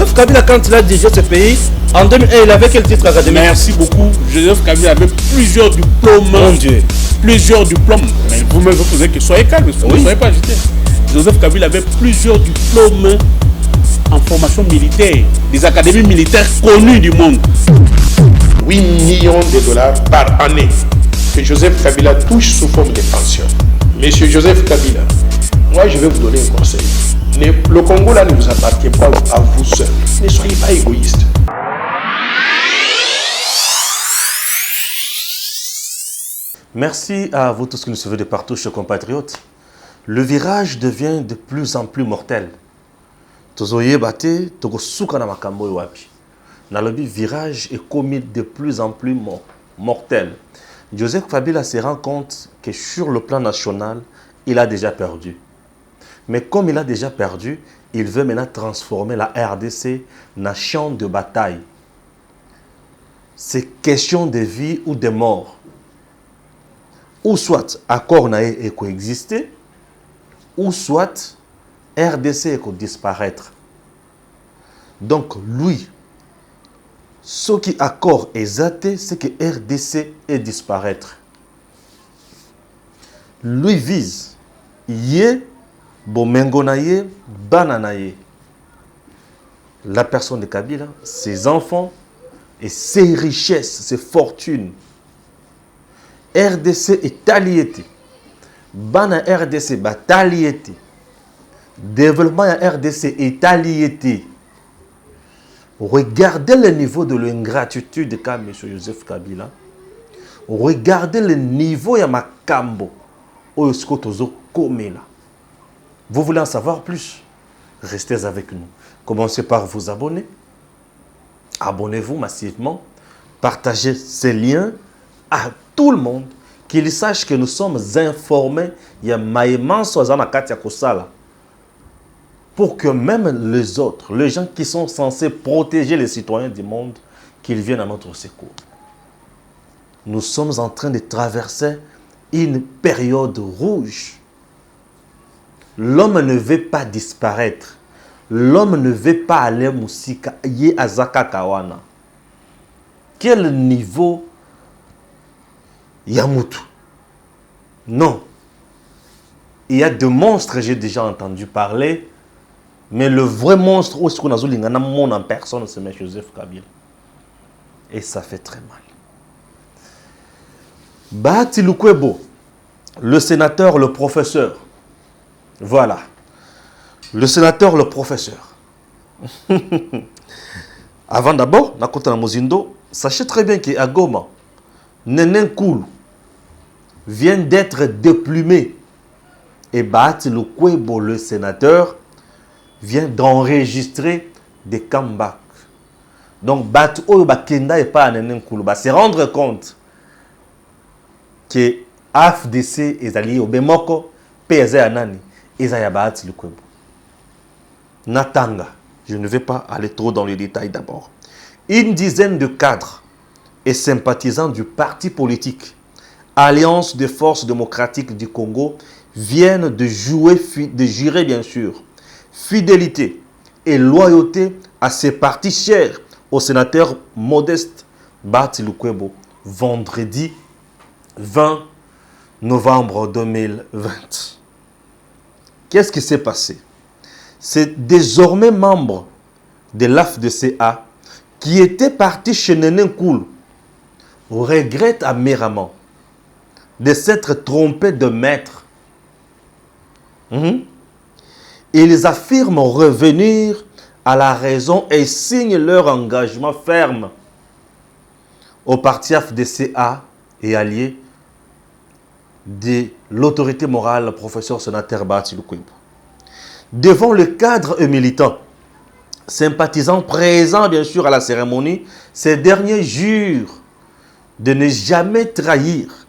Joseph Kabila, quand il a dirigé ce pays, en 2001, il avait quel titre académique? Merci beaucoup. Joseph Kabila avait plusieurs diplômes. Mon Dieu. Plusieurs diplômes. Mais vous-même, vous posez que soyez calme, vous ne soyez pas agité. Joseph Kabila avait plusieurs diplômes en formation militaire, des académies militaires connues du monde. 8 millions de dollars par année que Joseph Kabila touche sous forme de pension. Monsieur Joseph Kabila, moi je vais vous donner un conseil. Le Congo là ne vous appartient pas à vous seul. Ne soyez pas égoïste. Merci à vous tous qui nous suivez de partout, chers compatriotes. Le virage devient de plus en plus mortel. Tozoye bate, togo suka na makambo wapi. Na lobi virage est commis de plus en plus mortel. Joseph Kabila se rend compte que sur le plan national, il a déjà perdu. Mais comme il a déjà perdu, il veut maintenant transformer la RDC en champ de bataille. C'est question de vie ou de mort. Ou soit accord n'a et coexister, ou soit RDC et disparaître. Donc lui, ce qui accord est zaté, c'est que RDC est disparaître. Lui vise yé bomengonaye bananaye. La personne de Kabila, ses enfants et ses richesses, ses fortunes. RDC est allié. Bana RDC batalié. Développement à RDC est allié. Regardez le niveau de l'ingratitude de M. Joseph Kabila. Regardez le niveau de Makambo. Vous voulez en savoir plus? Restez avec nous. Commencez par vous abonner. Abonnez-vous massivement. Partagez ces liens à tout le monde. Qu'ils sachent que nous sommes informés. Il y a maïman soazana katia kosala. Pour que même les autres, les gens qui sont censés protéger les citoyens du monde, qu'ils viennent à notre secours. Nous sommes en train de traverser une période rouge. L'homme ne veut pas disparaître. L'homme ne veut pas aller Moussika, Yé Azaka Kawana. Quel niveau Yamutu? Non. Il y a deux monstres, j'ai déjà entendu parler. Mais le vrai monstre, où est-ce qu'on a zoulé en personne, c'est M. Joseph Kabila. Et ça fait très mal. Bahati Lukwebo, le sénateur, le professeur. Voilà. Le sénateur, le professeur. Avant d'abord, Nakota Mozindo, sachez très bien qu'à Goma, Nenen Koulou vient d'être déplumé. Et Bahati Lukwebo, le sénateur, vient d'enregistrer des comebacks. Donc, Bahati Oyo Bakenda et pas Nenen Koulou. Se rendre compte que AFDC est allié au Bemoko, PSA Anani, et Zaya Bahati Lukwebo. Natanga, je ne vais pas aller trop dans les détails d'abord. Une dizaine de cadres et sympathisants du parti politique Alliance des forces démocratiques du Congo viennent de jurer bien sûr fidélité et loyauté à ces partis chers au sénateur Modeste Bahati Lukwebo vendredi 20 novembre 2020. Qu'est-ce qui s'est passé? C'est désormais membre de l'AFDCA qui était parti chez Nenen Koulou regrette amérément de s'être trompé de maître. Ils affirment revenir à la raison et signent leur engagement ferme au parti AFDCA et alliés de l'autorité morale, le professeur sénateur Bahati Lukwebo. Devant le cadre militant, sympathisants présents bien sûr à la cérémonie, ces derniers jurent de ne jamais trahir,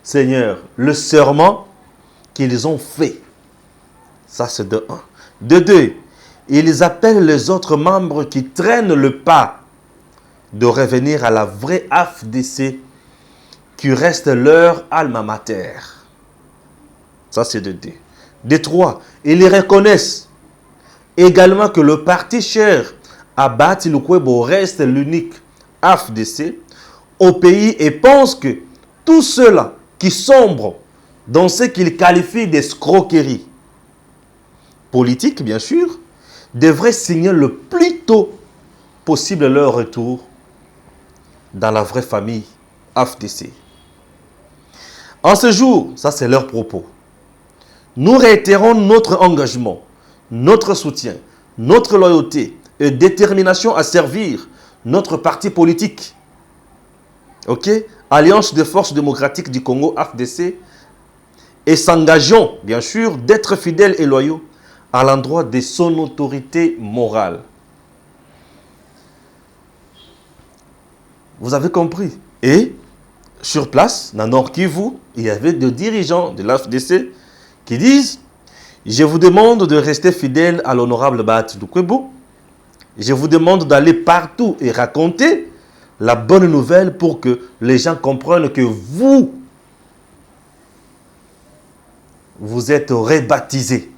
Seigneur, le serment qu'ils ont fait. Ça c'est de un. De deux, ils appellent les autres membres qui traînent le pas de revenir à la vraie AFDC qui reste leur alma mater. Ça c'est de deux. De trois, ils reconnaissent également que le parti cher à Bahati Lukwebo reste l'unique AFDC au pays et pense que tous ceux-là qui sombrent dans ce qu'ils qualifient d'escroquerie politique, bien sûr, devraient signer le plus tôt possible leur retour dans la vraie famille AFDC. En ce jour, ça c'est leur propos, nous réitérons notre engagement, notre soutien, notre loyauté et détermination à servir notre parti politique. Ok? Alliance des forces démocratiques du Congo, AFDC, et s'engageons, bien sûr, d'être fidèles et loyaux à l'endroit de son autorité morale. Vous avez compris? Et sur place, dans Nord Kivu, il y avait des dirigeants de l'AFDC qui disent: je vous demande de rester fidèle à l'honorable Bahati Lukwebo. Je vous demande d'aller partout et raconter la bonne nouvelle pour que les gens comprennent que vous êtes rebaptisé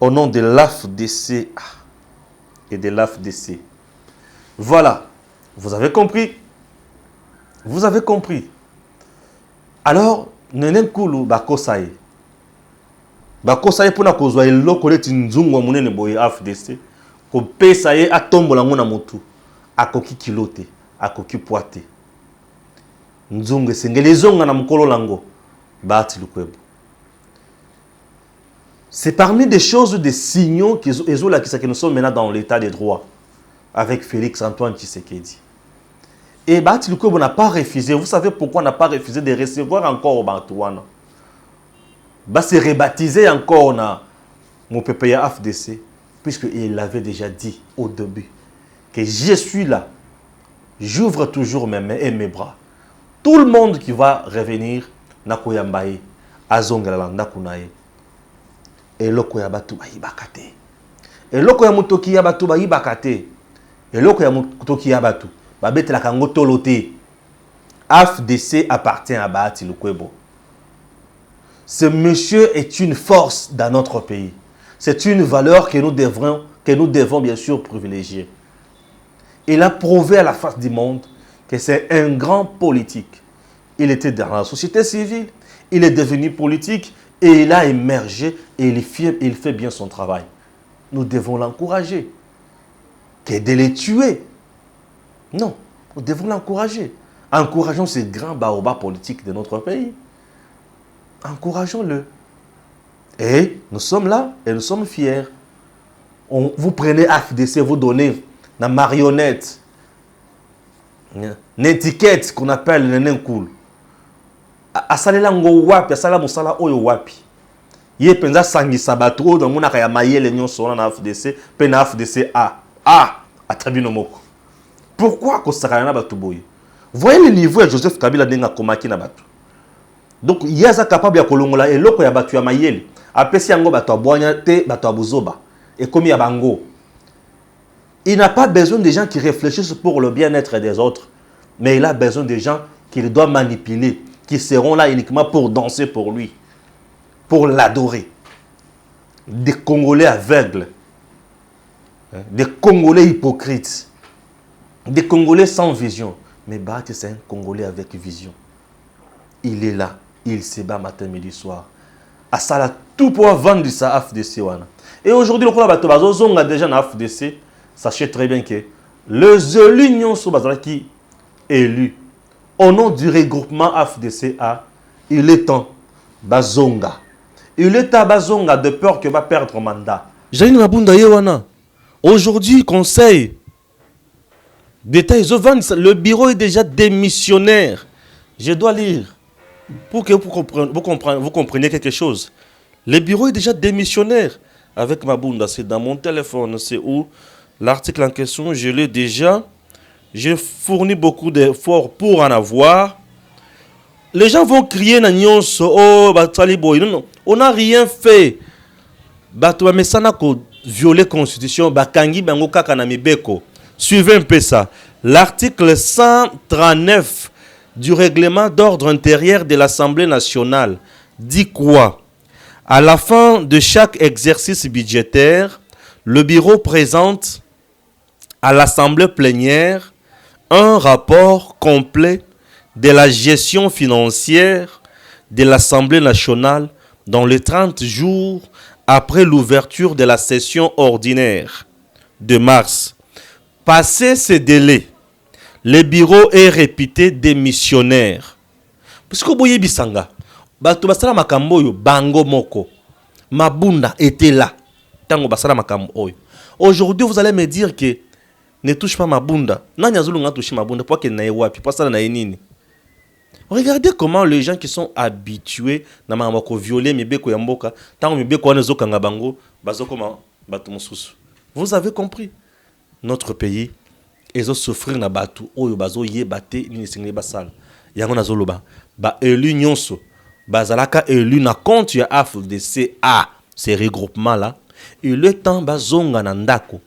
au nom de l'AFDC et de l'AFDC. Voilà, vous avez compris. Vous avez compris. Alors, Nenen Kulu Bakosaye. Bakosaye pour na kozwa eloko leti nzungu wa munene boye AFDC. Ko pesa ye atombola ngona motu. Akoki kilote, akoki poate. Nzungu esengeli zonga na mukolo lango. Bahati Lukwebo. C'est parmi des choses, des signaux que nous sommes maintenant dans l'état des droits avec Félix Antoine Tshisekedi. Et Bahati Lukwebo n'a pas refusé. Vous savez pourquoi on n'a pas refusé de recevoir encore au Bantouana? Se rebaptiser encore dans mon PPA AFDC, puisqu'il l'avait déjà dit au début que je suis là, j'ouvre toujours mes mains et mes bras. Tout le monde qui va revenir, Nakoyambaye, Azongala, Nakunaye, et Lokoya Batu Bayibakate. Et Lokoya Mutoki Yabatu Bayibakate. Et Lokoya Mutoki Yabatu, Babet la Kangoto Lote. AFDC appartient à Bahati Lukwebo. Ce monsieur est une force dans notre pays. C'est une valeur que nous devons bien sûr privilégier. Il a prouvé à la face du monde que c'est un grand politique. Il était dans la société civile, il est devenu politique et il a émergé et il fait bien son travail. Nous devons l'encourager. Que de les tuer. Non, nous devons l'encourager. Encourageons ces grands baobabs politiques de notre pays. Encourageons-le. Et nous sommes là et nous sommes fiers. Vous prenez AFDC, vous donnez la marionnette, une étiquette qu'on appelle le Nenkoul. Asalela ngo wapi, asala musala oyo wapi. Ye penza sangi sabato dans mon akaya mayele nyonso na AFDC, pe na AFDC atabino moko. Pourquoi ko sakana na batu boye? Voyez le niveau de Joseph Kabila denga komaki na batu. Donc il y a ça capable ya kolongola eloko ya batu ya mayele. Apesi yango batu abonya te batu abuzoba. Et comme ya bango. Il n'a pas besoin de gens qui réfléchissent pour le bien-être des autres, mais il a besoin de gens qu'il doit manipuler, qui seront là uniquement pour danser pour lui, pour l'adorer. Des Congolais aveugles, des Congolais hypocrites, des Congolais sans vision. Mais Bahati, c'est un Congolais avec vision. Il est là, il se bat matin, midi, soir. À ça, là, tout pour vendre sa AFDC. Et aujourd'hui, le Bato Bazo a déjà dans AFDC. Sachez très bien que les élus qui élus au nom du regroupement AFDCA, il est temps Bazonga. Il est à Bazonga de peur qu'il va perdre son mandat. Jaïn Mabunda Yewana. Aujourd'hui, conseil d'État, le bureau est déjà démissionnaire. Je dois lire pour que vous compreniez quelque chose. Le bureau est déjà démissionnaire. Avec Mabunda, c'est dans mon téléphone, c'est où? L'article en question, je l'ai déjà. J'ai fourni beaucoup d'efforts pour en avoir. Les gens vont crier oh, Batali Boy. Non, on n'a rien fait. Mais ça n'a qu'à violer la Constitution. Bakangi Bango Kakanami Beko. Suivez un peu ça. L'article 139 du règlement d'ordre intérieur de l'Assemblée nationale dit quoi? À la fin de chaque exercice budgétaire, le bureau présente à l'Assemblée plénière un rapport complet de la gestion financière de l'Assemblée nationale dans les 30 jours après l'ouverture de la session ordinaire de mars. Passé ce délai, le bureau est réputé démissionnaire. Parce que boye bisanga, bato basala makambo yo bango moko. Mabunda était là. Tango basala makambo oyo. Aujourd'hui, vous allez me dire que ne touche pas Mabunda. Nani azulu nga touche Mabunda pour que na wapi, pour ça na nini. Regardez comment les gens qui sont habitués na mamako violer mibeko ya mboka, tango mibeko wana zokanga bango, bazokoma bato mosusu. Vous avez compris? Notre pays ezo souffrir na batu oyo bazo yebate ni singé basal. Yango na zoloba ba élu nyonso bazalaka élu na compte ya AFDC a ces regroupements là et le temps bazonga na ndako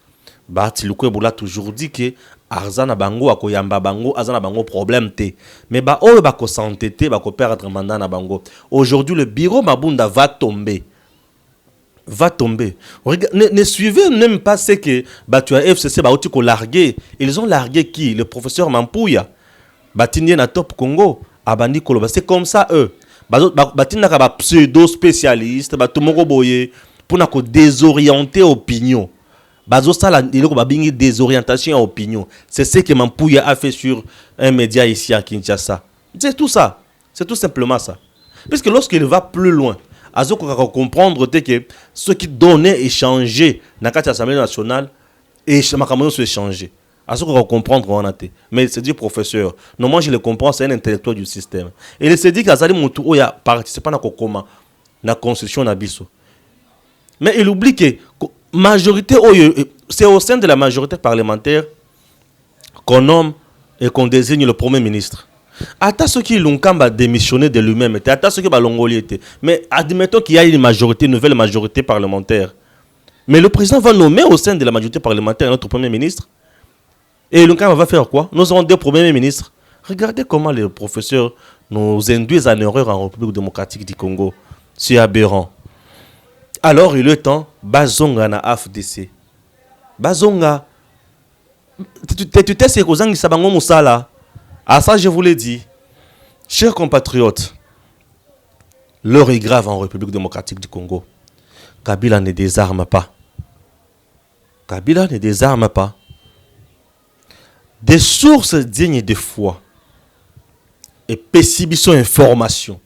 ba tiluko bola toujours dit que arzana bango akoyamba bango azana bango problème te mais ba oyo ba ko s'entêter ba ko perdre mandat na bango. Aujourd'hui le bureau Mabunda va tomber. Ne suivez même pas ce que tu as FCC baouti ko larguer. Ils ont largué qui? Le professeur Mampouya. Batindien na Top Congo. Abandi Koloba. C'est comme ça eux. Batinda ka ba pseudo spécialiste. Batumoko boye. Pour na ko désorienter opinion. Bazo sala iloko babingi désorientation opinion. C'est ce que Mampouya a fait sur un média ici à Kinshasa. C'est tout ça. C'est tout simplement ça. Puisque lorsqu'il va plus loin, Azo ko comprendre que ce qui donnait échanger dans l'Assemblée nationale et makambo se échanger. Azo ko comprendre on a été. Mais c'est dit professeur. Non moi je le comprends, c'est un intellectuel du système. Et il s'est dit qu'azali mutu oya participer na kokoma na constitution na biso. Mais il oublie que majorité c'est au sein de la majorité parlementaire qu'on nomme et qu'on désigne le premier ministre. Attends ceux qui l'ont démissionné de lui-même, attends ceux qui l'ont l'ongolier. Mais admettons qu'il y a une majorité, une nouvelle majorité parlementaire. Mais le président va nommer au sein de la majorité parlementaire notre premier ministre. Et l'Unkamba va faire quoi? Nous aurons deux premiers ministres. Regardez comment les professeurs nous induisent en erreur en République démocratique du Congo. C'est aberrant. Alors il est temps, Bazonga na AFDC. Bazonga. Tu t'es sécosang sabango musala. À ça, je vous l'ai dit, chers compatriotes, l'heure est grave en République démocratique du Congo. Kabila ne désarme pas. Kabila ne désarme pas. Des sources dignes de foi et pessimistes information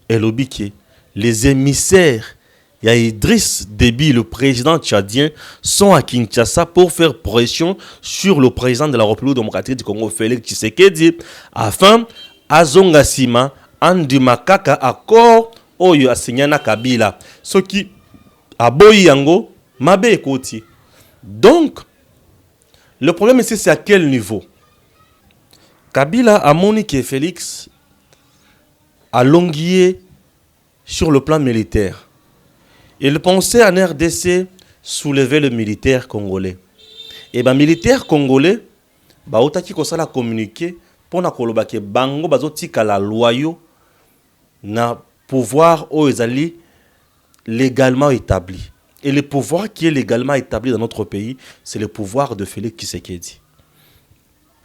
et l'obiqué, les émissaires, il y a Idriss Déby, le président tchadien, sont à Kinshasa pour faire pression sur le président de la République démocratique du Congo, Félix Tshisekedi, afin Azonga Sima, Andumakaka, accord, Oyo Asinyana Kabila. Ce qui a boyi yango, mabe ekoti. Donc, le problème ici, c'est à quel niveau? Kabila a moniqué Félix a longué sur le plan militaire. Il pensait en RDC soulever le militaire congolais. Et bien, militaire congolais, otaki kosala communiquer pour na koloba ke bango bazotika la loyo na pouvoir ezali légalement établi. Et le pouvoir qui est légalement établi dans notre pays, c'est le pouvoir de Félix Tshisekedi.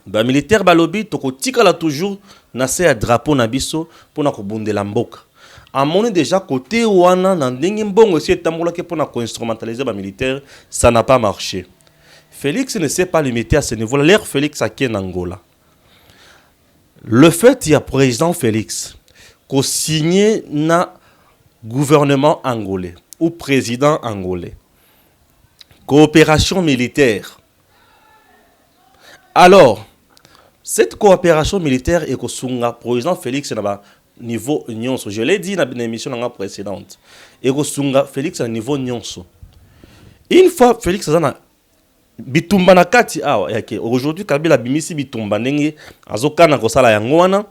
Ben militaire balobi toko tika la toujours na se a drapeau na biso pour na kobundela mboka. À mon déjà côté wana na ndenge mbongo si etambola ke pour na co-instrumentaliser ba militaire, ça n'a pas marché. Félix ne s'est pas limité à ce niveau-là. L'air Félix a en Angola. Le fait il y a président Félix qu'au signé na gouvernement angolais ou président angolais. Coopération militaire. Alors, cette coopération militaire est que président Félix n'a niveau nyonso. Je l'ai dit dans l'émission précédente. Et que Félix a niveau nyonso. Une fois Félix a bitumba na kati aujourd'hui Kabila bimisi bitumba ndenge azokana kosala yango wana.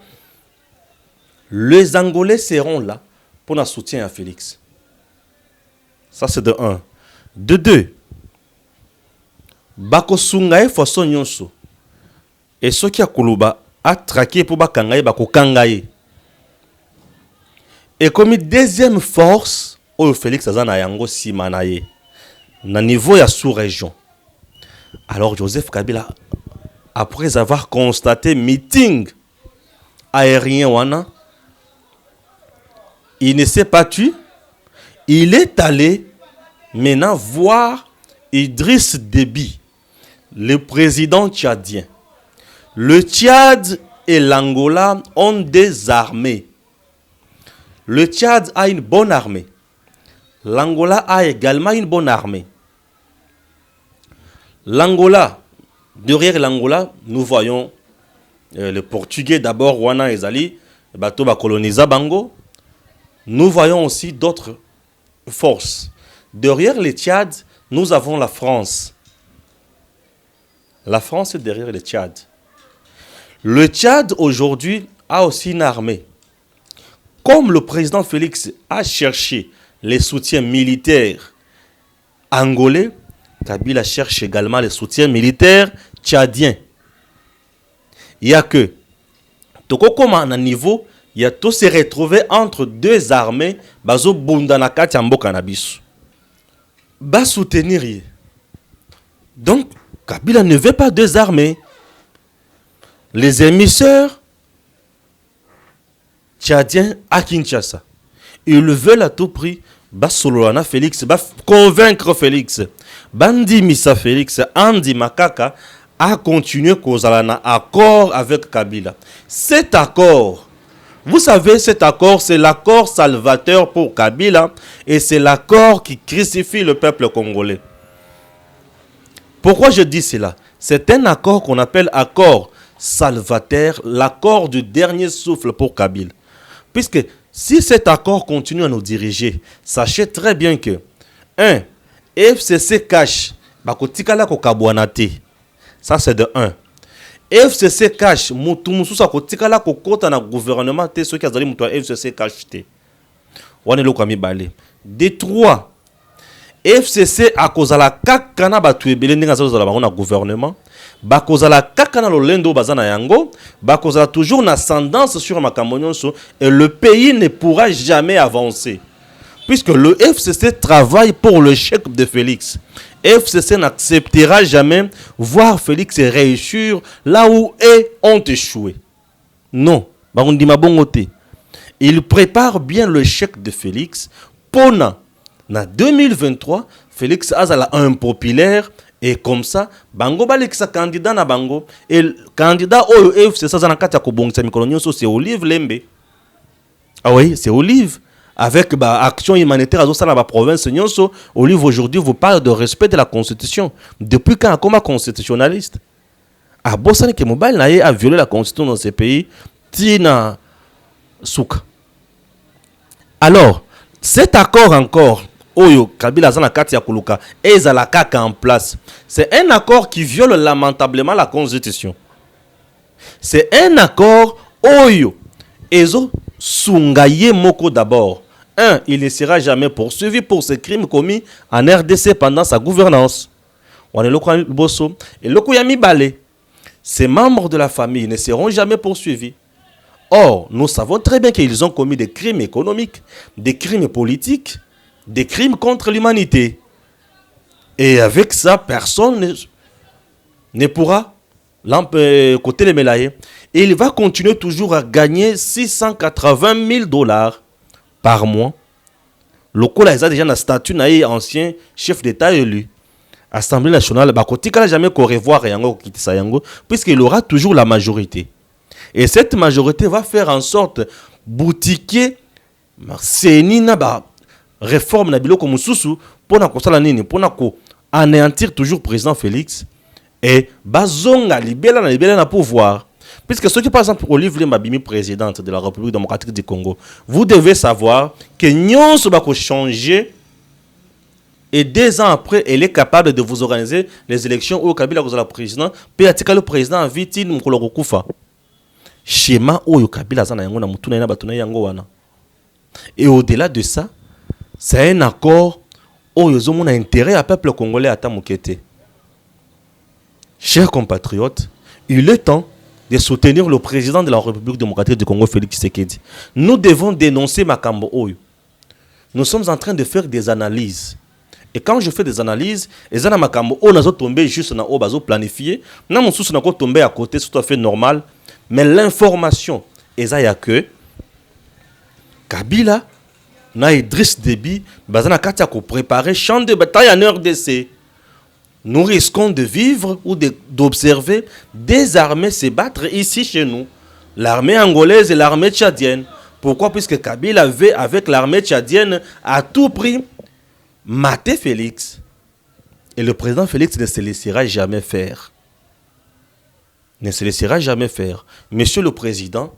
Les Angolais seront là pour un soutien à Félix. Ça c'est de 1. De 2. Bako sungae façon nyonso. Et ce qui a kuluba a traqué pour bakangaye bako kangaye. Et comme deuxième force, Oyo Félix azana yango simanaye. na niveau ya sous-région. Alors Joseph Kabila, après avoir constaté meeting aérien wana, il ne s'est pas tué. Il est allé maintenant voir Idriss Déby, le président tchadien. Le Tchad et l'Angola ont des armées. Le Tchad a une bonne armée. L'Angola a également une bonne armée. L'Angola, derrière l'Angola, nous voyons le Portugais d'abord, Wana Ezali, bateau va coloniser Bango. Nous voyons aussi d'autres forces. Derrière le Tchad, nous avons la France. La France est derrière le Tchad. Le Tchad aujourd'hui a aussi une armée. Comme le président Félix a cherché les soutiens militaires angolais, Kabila cherche également les soutiens militaires tchadiens. Il n'y a que, comme à un niveau, il y a tout se retrouvé entre deux armées, bazo bundanaka tiambo cannabis. Bas soutenir. Donc, Kabila ne veut pas deux armées. Les émisseurs tchadiens à Kinshasa, ils veulent à tout prix Solana Félix, convaincre Félix, Bandi Missa Félix, Andi Makaka à continuer causant accord avec Kabila. Cet accord, vous savez, cet accord, c'est l'accord salvateur pour Kabila et c'est l'accord qui crucifie le peuple congolais. Pourquoi je dis cela? C'est un accord qu'on appelle accord salvateur, l'accord du dernier souffle pour Kabila. Puisque si cet accord continue à nous diriger, sachez très bien que 1. FCC cash, ça c'est de 1. FCC cash, gouvernement, ceux qui ont FCC cash. De 3. FCC a cause la kakana batuebele ndinga zo la bango gouvernement ba cause la kakana lo lendo bazana yango ba cause la toujours une ascendance sur makambo nyonso et le pays ne pourra jamais avancer puisque le FCC travaille pour le chèque de Félix. FCC n'acceptera jamais voir Félix réussir là où eux ont échoué. Non, ba on dit ma bongoté. Il prépare bien le chèque de Félix pour en 2023, Félix Azala impopulaire et comme ça, Bango Baleksa candidat na Bango et le candidat au FCC Zanakata Kobongsa Mikolonioso c'est Olive Lembe. Ah oui, c'est Olive. Avec action humanitaire à la province Nyonso, Olive aujourd'hui vous parle de respect de la Constitution. Depuis quand comme constitutionnaliste? Ah Bossane que Mobile a violé la Constitution dans ces pays, Tina Souka. Alors, cet accord encore, Oyo Kabila Zana Katia Kuluka et Zalakaka en place. C'est un accord qui viole lamentablement la Constitution. C'est un accord Oyo Ezo Sungaye Moko d'abord. 1. Il ne sera jamais poursuivi pour ses crimes commis en RDC pendant sa gouvernance. On est le Bosso et le Kouyami Balé. Ces membres de la famille ne seront jamais poursuivis. Or, nous savons très bien qu'ils ont commis des crimes économiques, des crimes politiques, des crimes contre l'humanité. Et avec ça, personne ne pourra côté les mélayer. Et il va continuer toujours à gagner $680 000 par mois. Le coup là, il a déjà un statut ancien chef d'État élu. Assemblée nationale, il n'a jamais qu'au revoir puisqu'il aura toujours la majorité. Et cette majorité va faire en sorte boutiquer réforme na biloko mususu pour anéantir toujours président Félix et bazonga libela na pouvoir. Puisque ceux qui par exemple Olive Lembe Babimi présidente de la République démocratique du Congo, vous devez savoir que nyonso bako changer et 2 ans après elle est capable de vous organiser les élections au Kabila la président puis atika le président vite mukolo kokufa. Schéma oyo Kabila zana yango na mutuna na batuna yango wana. Et au-delà de ça, c'est un accord où ils ont intérêt à peuple congolais à Tamukete. Chers compatriotes, il est temps de soutenir le président de la République démocratique du Congo, Félix Tshisekedi. Nous devons dénoncer Makambo Oyo. Nous sommes en train de faire des analyses. Et quand je fais des analyses, les anamakambo, on a tombé juste dans le planifié, on a tombé à côté, c'est tout à fait normal. Mais l'information, il y a que Kabila, na Idriss Déby, bazana katia ko préparer champ de bataille en RDC. Nous risquons de vivre ou d'observer des armées se battre ici chez nous. L'armée angolaise et l'armée tchadienne. Pourquoi? Puisque Kabila veut, avec l'armée tchadienne, à tout prix, mater Félix. Et le président Félix ne se laissera jamais faire. Ne se laissera jamais faire. Monsieur le Président,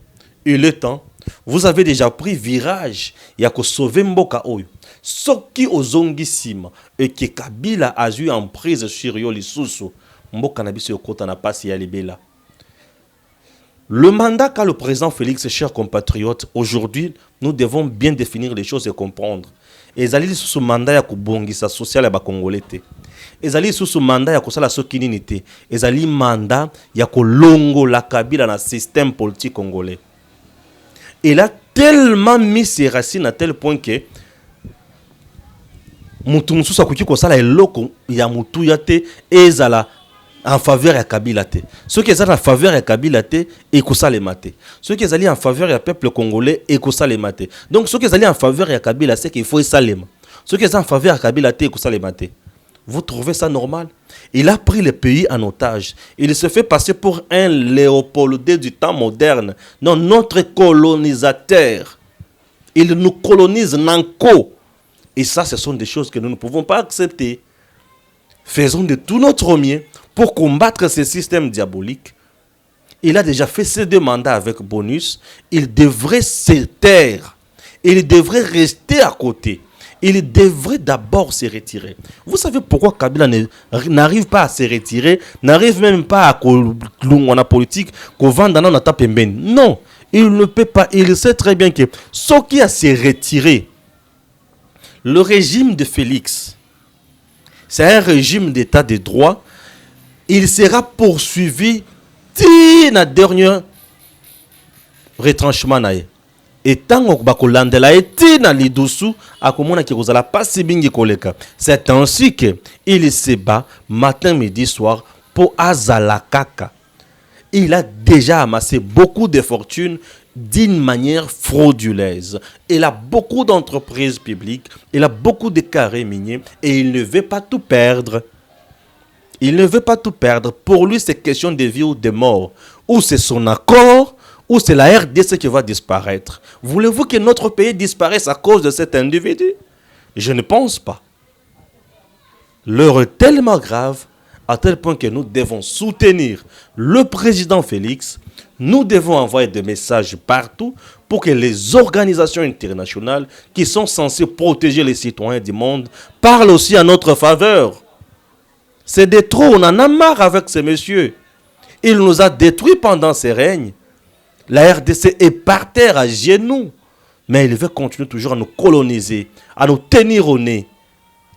il est temps. Vous avez déjà pris virage. Il y a que sauver Mboka Oyo. Ce qui ozongisima et que Kabila a eu en prise sur Yoli Soussou. Mboka Nabiso Yokota n'a pas si là. Le mandat qu'a le président Félix, chers compatriotes, aujourd'hui, nous devons bien définir les choses et comprendre. Et ils sous ce mandat ya kubongisa social ya ba Congolais. Ils sous ce mandat ya kosala sokininité. Ils mandat ya kolongo la Kabila dans le système politique congolais. Il a tellement mis ses racines à tel point que mutu mususu akoki kosala eloko ya mutu ya te ezala en faveur ya Kabila te. Ceux qui sont en faveur ya Kabila te ekosala mate. Ceux qui sont en faveur ya peuple congolais ekosala mate. Donc ceux qui sont en faveur ya Kabila c'est qu'il faut salema. Ceux qui sont en faveur ya Kabila te ekosala mate. Vous trouvez ça normal? Il a pris le pays en otage. Il se fait passer pour un Léopoldé du temps moderne. Non, notre colonisateur. Il nous colonise nanko. Et ça, ce sont des choses que nous ne pouvons pas accepter. Faisons de tout notre mieux pour combattre ce système diabolique. Il a déjà fait ses deux mandats avec bonus. Il devrait se taire. Il devrait rester à côté. Il devrait d'abord se retirer. Vous savez pourquoi Kabila n'arrive pas à se retirer, n'arrive même pas à la politique, qu'on vend dans la tape. Non, il ne peut pas. Il sait très bien que ce qui a se retiré, le régime de Félix, c'est un régime d'état de droit. Il sera poursuivi dès le dernier retranchement. Et tant que l'andela est dans les dessous, c'est ainsi qu'il se bat matin, midi, soir pour Azalakaka. Il a déjà amassé beaucoup de fortunes d'une manière frauduleuse. Il a beaucoup d'entreprises publiques, il a beaucoup de carrés miniers et il ne veut pas tout perdre. Il ne veut pas tout perdre. Pour lui, c'est question de vie ou de mort. Ou c'est son accord, ou c'est la RDC qui va disparaître. Voulez-vous que notre pays disparaisse à cause de cet individu? Je ne pense pas. L'heure est tellement grave à tel point que nous devons soutenir le président Félix. Nous devons envoyer des messages partout pour que les organisations internationales qui sont censées protéger les citoyens du monde parlent aussi en notre faveur. C'est de trop, on en a marre avec ces messieurs. Il nous a détruits pendant ses règnes. La RDC est par terre à genoux. Mais il veut continuer toujours à nous coloniser, à nous tenir au nez.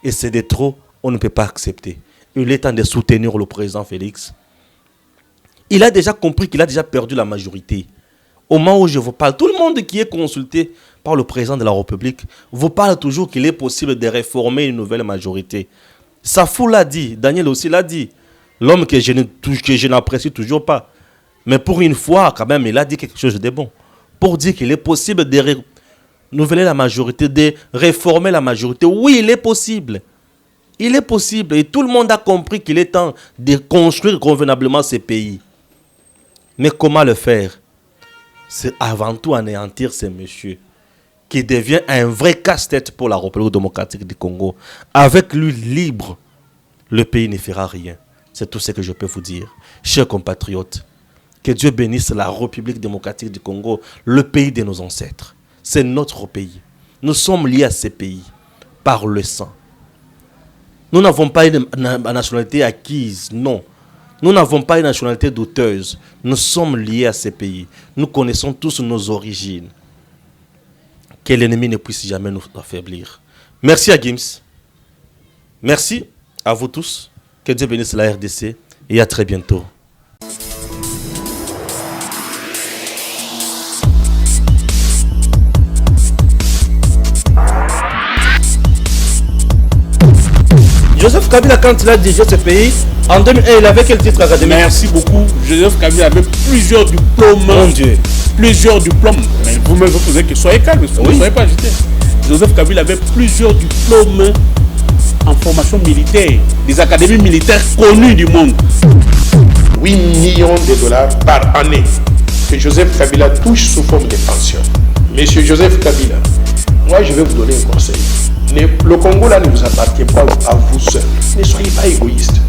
Et c'est de trop, on ne peut pas accepter. Il est temps de soutenir le président Félix. Il a déjà compris qu'il a déjà perdu la majorité. Au moment où je vous parle, tout le monde qui est consulté par le président de la République vous parle toujours qu'il est possible de réformer une nouvelle majorité. Safou l'a dit, Daniel aussi l'a dit. L'homme que je n'apprécie toujours pas. Mais pour une fois, quand même, il a dit quelque chose de bon. Pour dire qu'il est possible de renouveler la majorité, de réformer la majorité. Oui, il est possible. Il est possible. Et tout le monde a compris qu'il est temps de construire convenablement ces pays. Mais comment le faire? C'est avant tout anéantir ces messieurs qui devient un vrai casse-tête pour la République démocratique du Congo. Avec lui libre, le pays ne fera rien. C'est tout ce que je peux vous dire. Chers compatriotes, que Dieu bénisse la République démocratique du Congo, le pays de nos ancêtres. C'est notre pays. Nous sommes liés à ces pays par le sang. Nous n'avons pas une nationalité acquise, non. Nous n'avons pas une nationalité douteuse. Nous sommes liés à ces pays. Nous connaissons tous nos origines. Que l'ennemi ne puisse jamais nous affaiblir. Merci à Gims. Merci à vous tous. Que Dieu bénisse la RDC et à très bientôt. Joseph Kabila, quand il a dirigé ce pays, en 2001, il avait quel titre académique? Merci beaucoup. Joseph Kabila avait plusieurs diplômes. Mon Dieu. Plusieurs diplômes. Mais vous-même vous posez que soyez calme, ne soyez pas agité. Joseph Kabila avait plusieurs diplômes en formation militaire, des académies militaires connues du monde. 8 millions de dollars par année que Joseph Kabila touche sous forme de pension. Monsieur Joseph Kabila, moi je vais vous donner un conseil. Le Congo là ne vous appartient pas à vous seul. Ne soyez pas égoïste.